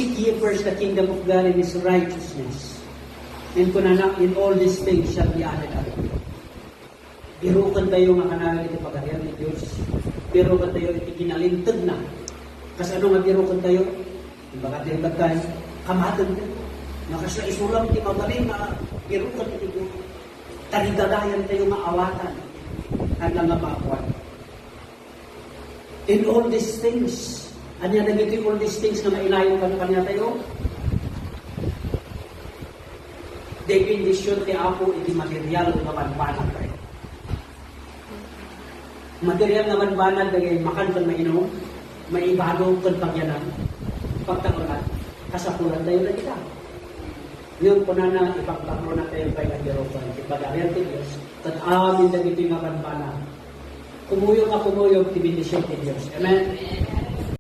Seek ye first the kingdom of God and His righteousness. And kunana, in all these things shall be added unto you. Birukan tayo nga kanawin iti pagarian ni Diyos. Birukan tayo iti kinalintag na. Kasi ano nga birukan tayo? Ibagatin tayo, kamatan tayo. Nakasya isulang iti magaling na birukan iti Diyos. Tarigadayan tayo maawatan. At nga maawan. In all these things, ano yan nagiging all these things na mailayon kanya tayo? Definition ni Apo, iti material na banbanag tayo. Material na banbanag tayo, makan kang mainom, maibado kang pagyanan, pagtangunan, kasapulan tayo na kita. Ngayon po na ipagpakro na tayo kay Kajeropan, ipag-ariyan ti Diyos, at amin na ito yung banbanag. Kumuyog, ti bendisyon ti Diyos. Amen?